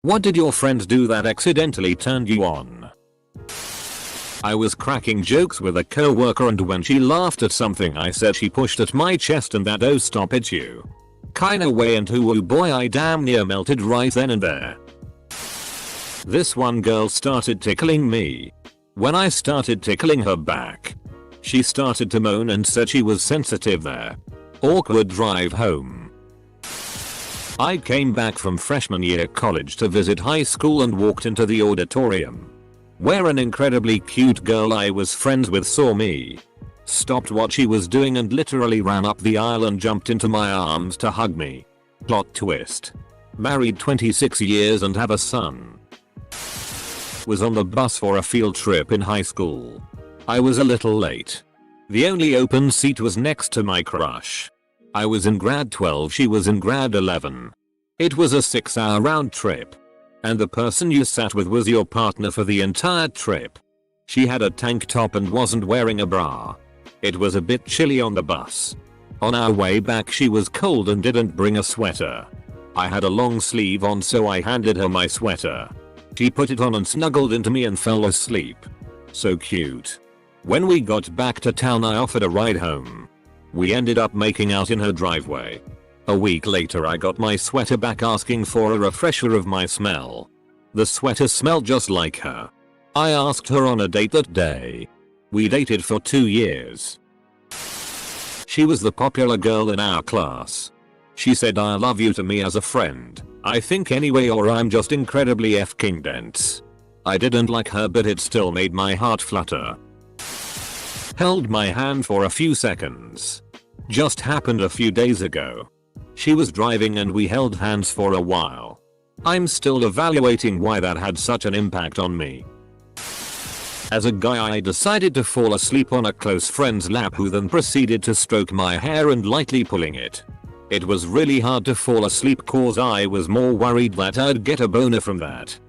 What did your friend do that accidentally turned you on? I was cracking jokes with a coworker and when she laughed at something I said she pushed at my chest and that "oh stop it you" kinda way, and oh boy I damn near melted right then and there. This one girl started tickling me. When I started tickling her back, she started to moan and said she was sensitive there. Awkward drive home. I came back from freshman year college to visit high school and walked into the auditorium, where an incredibly cute girl I was friends with saw me, stopped what she was doing and literally ran up the aisle and jumped into my arms to hug me. Plot twist. Married 26 years and have a son. Was on the bus for a field trip in high school. I was a little late. The only open seat was next to my crush. I was in grad 12, she was in grad 11. It was a 6-hour round trip. And the person you sat with was your partner for the entire trip. She had a tank top and wasn't wearing a bra. It was a bit chilly on the bus. On our way back she was cold and didn't bring a sweater. I had a long sleeve on so I handed her my sweater. She put it on and snuggled into me and fell asleep. So cute. When we got back to town I offered a ride home. We ended up making out in her driveway. A week later I got my sweater back asking for a refresher of my smell. The sweater smelled just like her. I asked her on a date that day. We dated for 2 years. She was the popular girl in our class. She said "I love you" to me as a friend, I think anyway, or I'm just incredibly f***ing dense. I didn't like her but it still made my heart flutter. Held my hand for a few seconds. Just happened a few days ago. She was driving and we held hands for a while. I'm still evaluating why that had such an impact on me. As a guy I decided to fall asleep on a close friend's lap who then proceeded to stroke my hair and lightly pulling it. It was really hard to fall asleep cause I was more worried that I'd get a boner from that.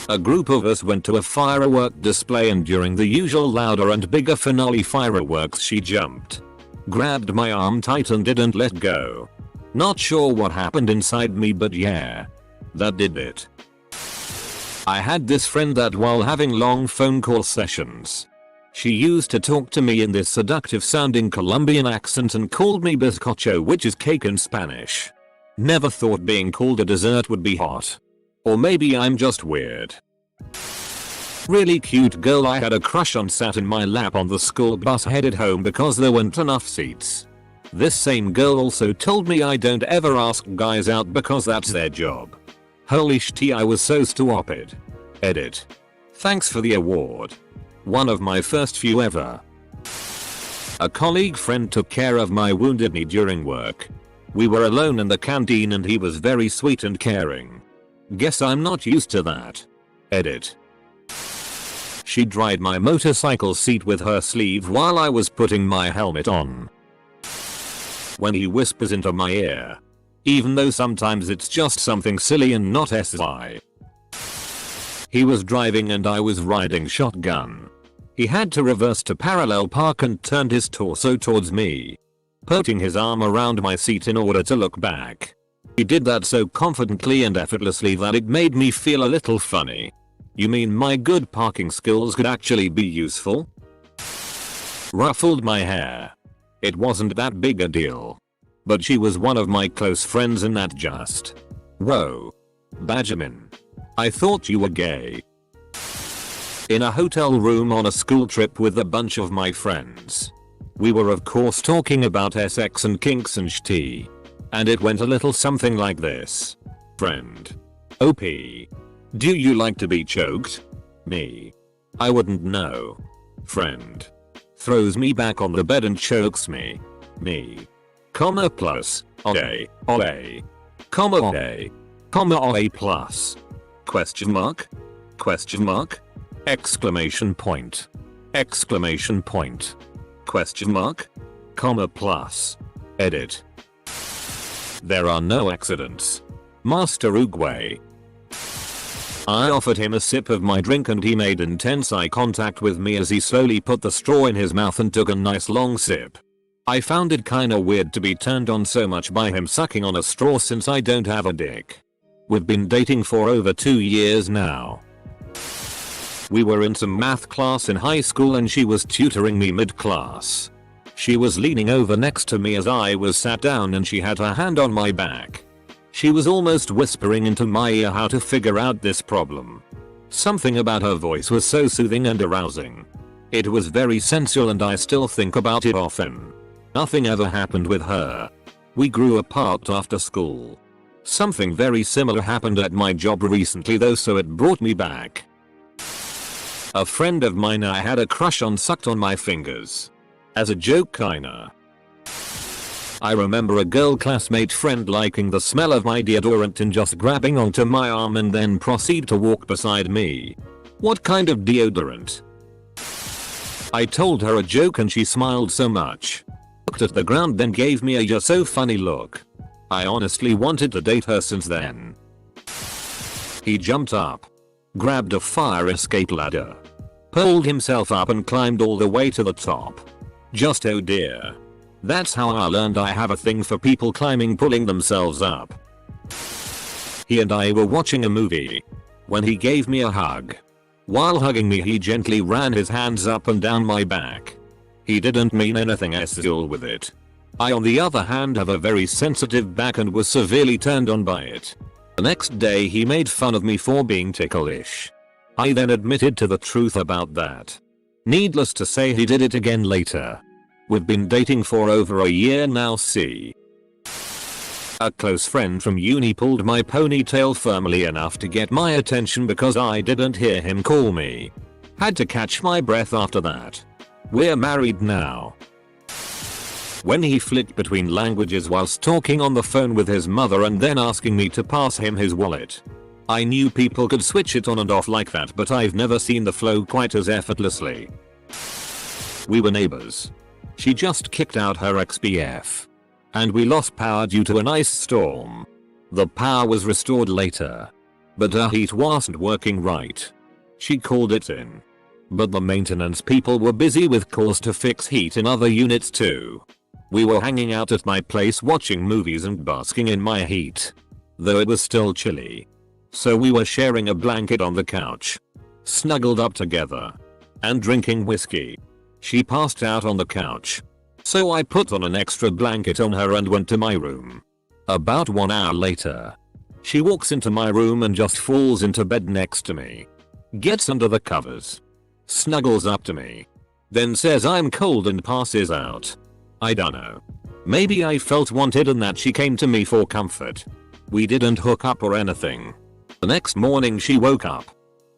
A group of us went to a firework display and during the usual louder and bigger finale fireworks she jumped, grabbed my arm tight and didn't let go. Not sure what happened inside me but yeah, that did it. I had this friend that while having long phone call sessions, she used to talk to me in this seductive sounding Colombian accent and called me bizcocho, which is cake in Spanish. Never thought being called a dessert would be hot. Or maybe I'm just weird. Really cute girl I had a crush on sat in my lap on the school bus headed home because there weren't enough seats. This same girl also told me I don't ever ask guys out because that's their job. Holy shit, I was so stupid. Edit. Thanks for the award. One of my first few ever. A colleague friend took care of my wounded knee during work. We were alone in the canteen and he was very sweet and caring. Guess I'm not used to that. Edit. She dried my motorcycle seat with her sleeve while I was putting my helmet on. When he whispers into my ear. Even though sometimes it's just something silly and not SI. He was driving and I was riding shotgun. He had to reverse to parallel park and turned his torso towards me, putting his arm around my seat in order to look back. He did that so confidently and effortlessly that it made me feel a little funny. You mean my good parking skills could actually be useful? Ruffled my hair. It wasn't that big a deal. But she was one of my close friends and that just. Whoa. Benjamin. I thought you were gay. In a hotel room on a school trip with a bunch of my friends. We were of course talking about sex and kinks and shit. And it went a little something like this. Friend. OP. Do you like to be choked? Me. I wouldn't know. Friend. Throws me back on the bed and chokes me. Me. Comma plus. Ole. Ole. Comma ole. Comma ole plus. Question mark? Question mark? Exclamation point. Exclamation point. Question mark? Comma plus. Edit. There are no accidents. Master Uguay. I offered him a sip of my drink and he made intense eye contact with me as he slowly put the straw in his mouth and took a nice long sip. I found it kinda weird to be turned on so much by him sucking on a straw since I don't have a dick. We've been dating for over 2 years now. We were in some math class in high school and she was tutoring me mid-class. She was leaning over next to me as I was sat down and she had her hand on my back. She was almost whispering into my ear how to figure out this problem. Something about her voice was so soothing and arousing. It was very sensual and I still think about it often. Nothing ever happened with her. We grew apart after school. Something very similar happened at my job recently though, so it brought me back. A friend of mine I had a crush on sucked on my fingers. As a joke kinda. I remember a girl classmate friend liking the smell of my deodorant and just grabbing onto my arm and then proceed to walk beside me. What kind of deodorant? I told her a joke and she smiled so much. Looked at the ground then gave me a "you're so funny" look. I honestly wanted to date her since then. He jumped up, grabbed a fire escape ladder, pulled himself up and climbed all the way to the top. Just oh dear. That's how I learned I have a thing for people pulling themselves up. He and I were watching a movie when he gave me a hug. While hugging me he gently ran his hands up and down my back. He didn't mean anything sexual with it. I on the other hand have a very sensitive back and was severely turned on by it. The next day he made fun of me for being ticklish. I then admitted to the truth about that. Needless to say he did it again later. We've been dating for over a year now. See. A close friend from uni pulled my ponytail firmly enough to get my attention because I didn't hear him call me. Had to catch my breath after that. We're married now. When he flicked between languages whilst talking on the phone with his mother and then asking me to pass him his wallet. I knew people could switch it on and off like that, but I've never seen the flow quite as effortlessly. We were neighbors. She just kicked out her ex-BF. And we lost power due to an ice storm. The power was restored later. But her heat wasn't working right. She called it in. But the maintenance people were busy with calls to fix heat in other units too. We were hanging out at my place watching movies and basking in my heat. Though it was still chilly. So we were sharing a blanket on the couch. Snuggled up together. And drinking whiskey. She passed out on the couch. So I put on an extra blanket on her and went to my room. About 1 hour later. She walks into my room and just falls into bed next to me. Gets under the covers. Snuggles up to me. Then says I'm cold and passes out. I dunno. Maybe I felt wanted and that she came to me for comfort. We didn't hook up or anything. The next morning she woke up.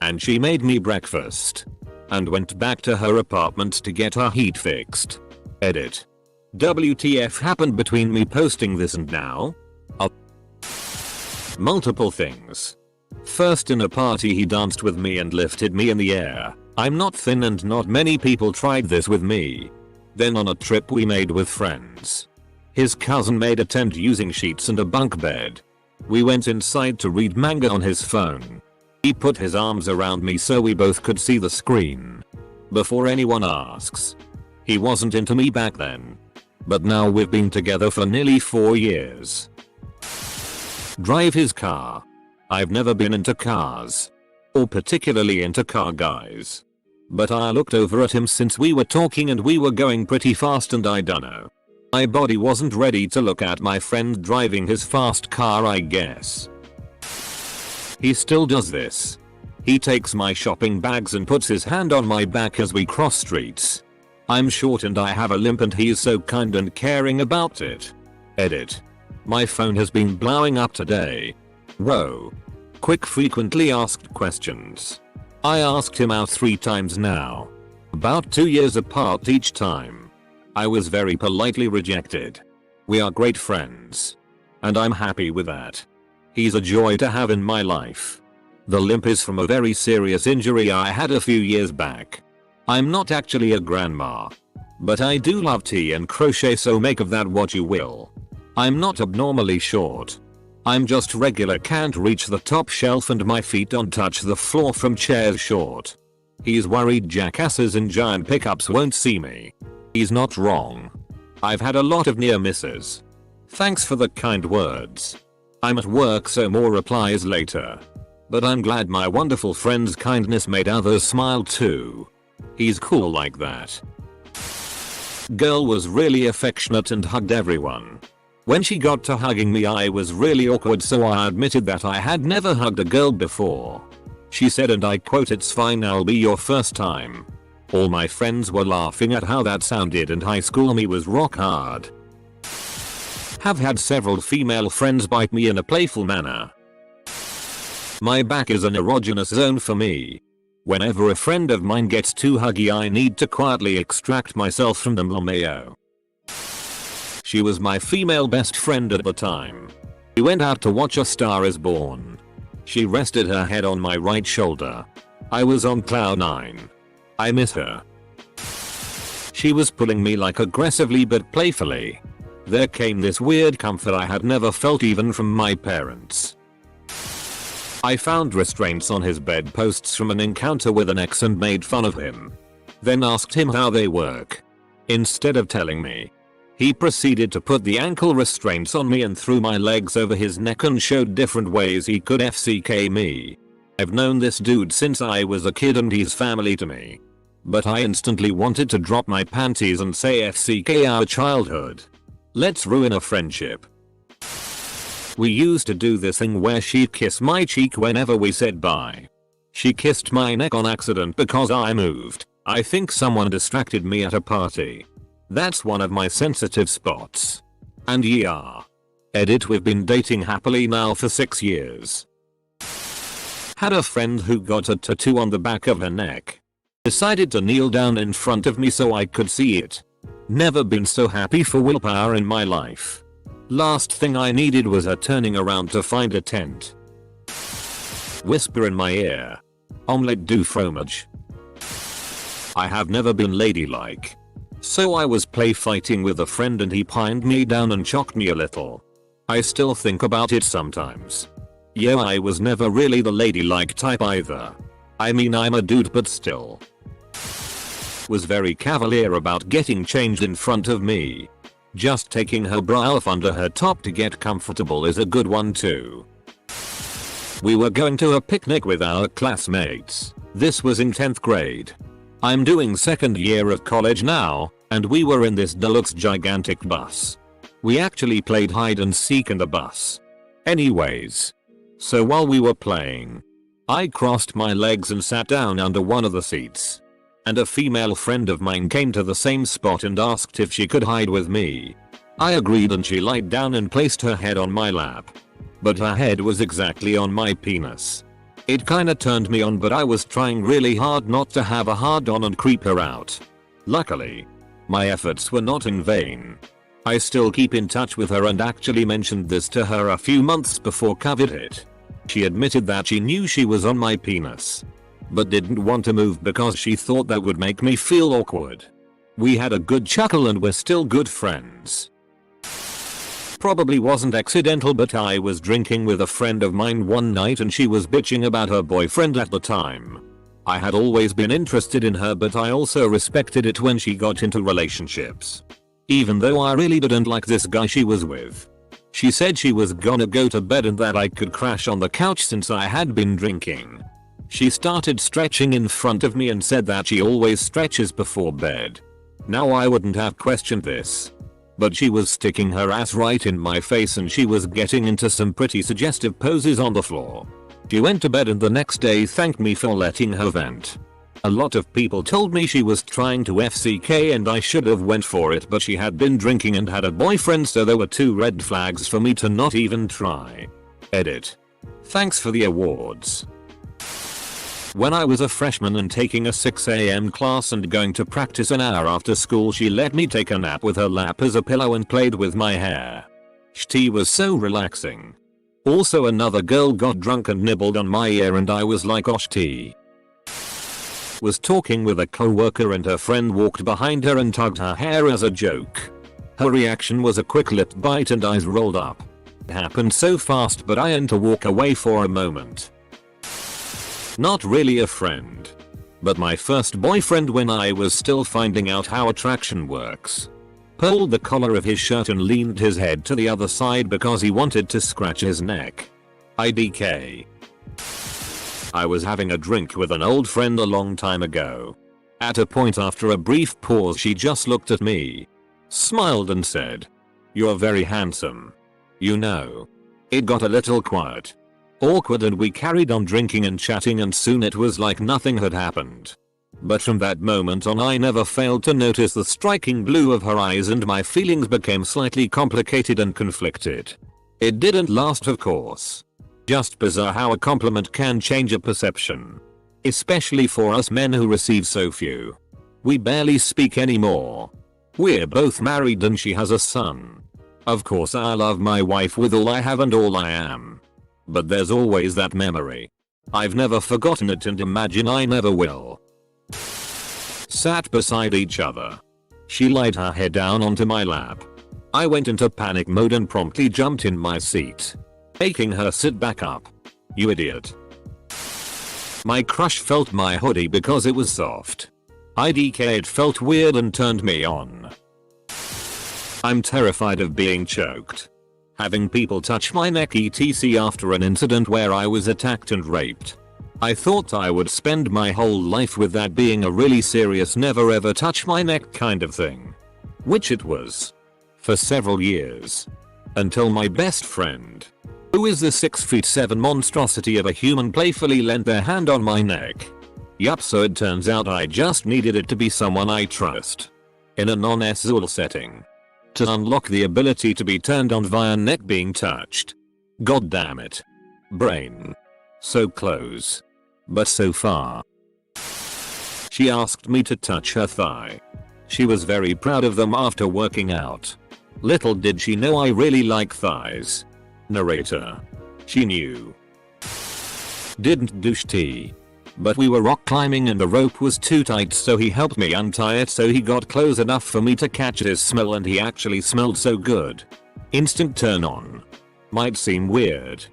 And she made me breakfast. And went back to her apartment to get her heat fixed. Edit. WTF happened between me posting this and now? Multiple things. First, in a party he danced with me and lifted me in the air. I'm not thin and not many people tried this with me. Then on a trip we made with friends. His cousin made a tent using sheets and a bunk bed. We went inside to read manga on his phone. He put his arms around me so we both could see the screen. Before anyone asks. He wasn't into me back then. But now we've been together for nearly 4 years. Drive his car. I've never been into cars. Or particularly into car guys. But I looked over at him since we were talking and we were going pretty fast and I dunno. My body wasn't ready to look at my friend driving his fast car, I guess. He still does this. He takes my shopping bags and puts his hand on my back as we cross streets. I'm short and I have a limp and he's so kind and caring about it. Edit. My phone has been blowing up today. Whoa. Quick frequently asked questions. I asked him out 3 times now. About 2 years apart each time. I was very politely rejected. We are great friends. And I'm happy with that. He's a joy to have in my life. The limp is from a very serious injury I had a few years back. I'm not actually a grandma. But I do love tea and crochet, so make of that what you will. I'm not abnormally short. I'm just regular, can't reach the top shelf and my feet don't touch the floor from chairs short. He's worried jackasses in giant pickups won't see me. He's not wrong. I've had a lot of near misses. Thanks for the kind words. I'm at work so more replies later. But I'm glad my wonderful friend's kindness made others smile too. He's cool like that. Girl was really affectionate and hugged everyone. When she got to hugging me I was really awkward, so I admitted that I had never hugged a girl before. She said, and I quote, "It's fine, I'll be your first time." All my friends were laughing at how that sounded, and high school me was rock hard. Have had several female friends bite me in a playful manner. My back is an erogenous zone for me. Whenever a friend of mine gets too huggy I need to quietly extract myself from them. LMAO. She was my female best friend at the time. We went out to watch A Star Is Born. She rested her head on my right shoulder. I was on cloud 9. I miss her. She was pulling me like aggressively but playfully. There came this weird comfort I had never felt even from my parents. I found restraints on his bedposts from an encounter with an ex and made fun of him. Then asked him how they work. Instead of telling me, he proceeded to put the ankle restraints on me and threw my legs over his neck and showed different ways he could FCK me. I've known this dude since I was a kid and he's family to me. But I instantly wanted to drop my panties and say FCK our childhood. Let's ruin a friendship. We used to do this thing where she'd kiss my cheek whenever we said bye. She kissed my neck on accident because I moved. I think someone distracted me at a party. That's one of my sensitive spots. And yeah. Edit, we've been dating happily now for 6 years. Had a friend who got a tattoo on the back of her neck. Decided to kneel down in front of me so I could see it. Never been so happy for willpower in my life. Last thing I needed was her turning around to find a tent. Whisper in my ear. Omelette du fromage. I have never been ladylike. So I was play fighting with a friend and he pinned me down and shocked me a little. I still think about it sometimes. Yeah, I was never really the ladylike type either. I mean, I'm a dude, but still. Was very cavalier about getting changed in front of me. Just taking her bra off under her top to get comfortable is a good one too. We were going to a picnic with our classmates. This was in 10th grade. I'm doing second year of college now, and we were in this deluxe gigantic bus. We actually played hide and seek in the bus. Anyways. So while we were playing, I crossed my legs and sat down under one of the seats. And a female friend of mine came to the same spot and asked if she could hide with me. I agreed and she lied down and placed her head on my lap. But her head was exactly on my penis. It kinda turned me on, but I was trying really hard not to have a hard on and creep her out. Luckily, my efforts were not in vain. I still keep in touch with her and actually mentioned this to her a few months before COVID hit. She admitted that she knew she was on my penis, but didn't want to move because she thought that would make me feel awkward. We had a good chuckle and we're still good friends. Probably wasn't accidental, but I was drinking with a friend of mine one night and she was bitching about her boyfriend at the time. I had always been interested in her, but I also respected it when she got into relationships. Even though I really didn't like this guy she was with. She said she was gonna go to bed and that I could crash on the couch since I had been drinking. She started stretching in front of me and said that she always stretches before bed. Now I wouldn't have questioned this. But she was sticking her ass right in my face and she was getting into some pretty suggestive poses on the floor. She went to bed and the next day thanked me for letting her vent. A lot of people told me she was trying to FCK and I should have went for it, but she had been drinking and had a boyfriend, so there were 2 red flags for me to not even try. Edit. Thanks for the awards. When I was a freshman and taking a 6 AM class and going to practice an hour after school, she let me take a nap with her lap as a pillow and played with my hair. She was so relaxing. Also, another girl got drunk and nibbled on my ear and I was like, "Osh tea." Was talking with a coworker and her friend walked behind her and tugged her hair as a joke. Her reaction was a quick lip bite and eyes rolled up. It happened so fast, but I had to walk away for a moment. Not really a friend, but my first boyfriend when I was still finding out how attraction works. pulled the collar of his shirt and leaned his head to the other side because he wanted to scratch his neck. IDK. I was having a drink with an old friend a long time ago. At a point after a brief pause she just looked at me, smiled and said, "You're very handsome." You know. It got a little quiet. Awkward, and we carried on drinking and chatting, and soon it was like nothing had happened. But from that moment on I never failed to notice the striking blue of her eyes, and my feelings became slightly complicated and conflicted. It didn't last, of course. Just bizarre how a compliment can change a perception. Especially for us men who receive so few. We barely speak anymore. We're both married and she has a son. Of course I love my wife with all I have and all I am. But there's always that memory. I've never forgotten it and imagine I never will. Sat beside each other. She laid her head down onto my lap. I went into panic mode and promptly jumped in my seat, making her sit back up. You idiot. My crush felt my hoodie because it was soft. IDK, it felt weird and turned me on. I'm terrified of being choked. Having people touch my neck etc. after an incident where I was attacked and raped. I thought I would spend my whole life with that being a really serious never ever touch my neck kind of thing. Which it was. For several years. Until my best friend, who is the 6'7" monstrosity of a human, playfully lent their hand on my neck. Yup, so it turns out I just needed it to be someone I trust. In a non-SZUL setting. To unlock the ability to be turned on via neck being touched. God damn it. Brain. So close. But so far. She asked me to touch her thigh. She was very proud of them after working out. Little did she know I really like thighs. Narrator. She knew. Didn't douche tea. But we were rock climbing and the rope was too tight, so he helped me untie it so he got close enough for me to catch his smell, and he actually smelled so good. Instant turn on. Might seem weird.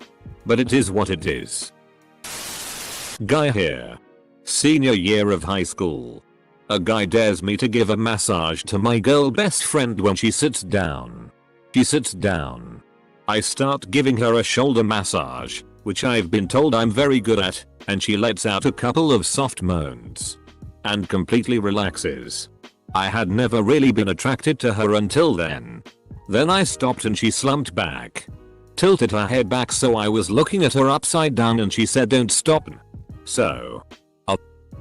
But it is what it is. Guy here. Senior year of high school. A guy dares me to give a massage to my girl best friend when she sits down. She sits down. I start giving her a shoulder massage, which I've been told I'm very good at, and she lets out a couple of soft moans. And completely relaxes. I had never really been attracted to her until then. Then I stopped and she slumped back. Tilted her head back so I was looking at her upside down, and she said, "Don't stop." So.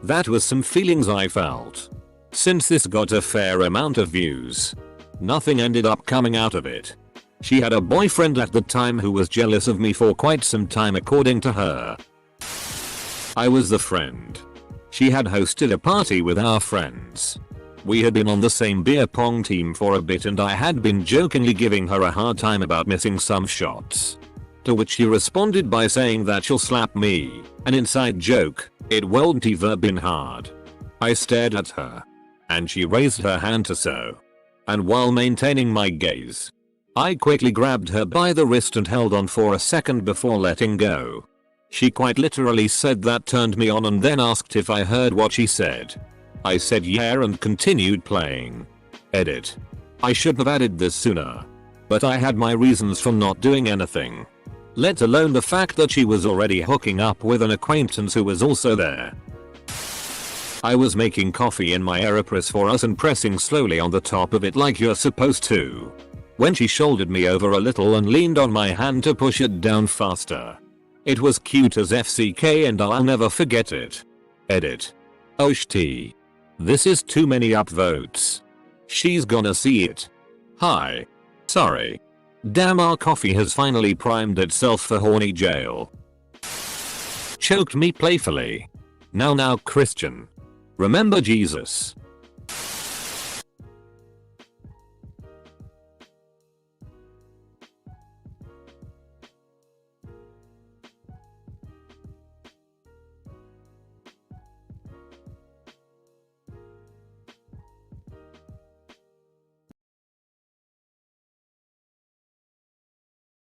That was some feelings I felt. Since this got a fair amount of views. Nothing ended up coming out of it. She had a boyfriend at the time who was jealous of me for quite some time according to her. I was the friend. She had hosted a party with our friends. We had been on the same beer pong team for a bit and I had been jokingly giving her a hard time about missing some shots. To which she responded by saying that she'll slap me, an inside joke, it won't ever been hard. I stared at her. And she raised her hand to so. And while maintaining my gaze, I quickly grabbed her by the wrist and held on for a second before letting go. She quite literally said that turned me on and then asked if I heard what she said. I said yeah and continued playing. Edit. I should have added this sooner. But I had my reasons for not doing anything. Let alone the fact that she was already hooking up with an acquaintance who was also there. I was making coffee in my AeroPress for us and pressing slowly on the top of it like you're supposed to. When she shouldered me over a little and leaned on my hand to push it down faster. It was cute as FCK and I'll never forget it. Edit. Oh sh*t. This is too many upvotes. She's gonna see it. Hi. Sorry. Damn, our coffee has finally primed itself for horny jail. Choked me playfully. Now Christian. Remember Jesus.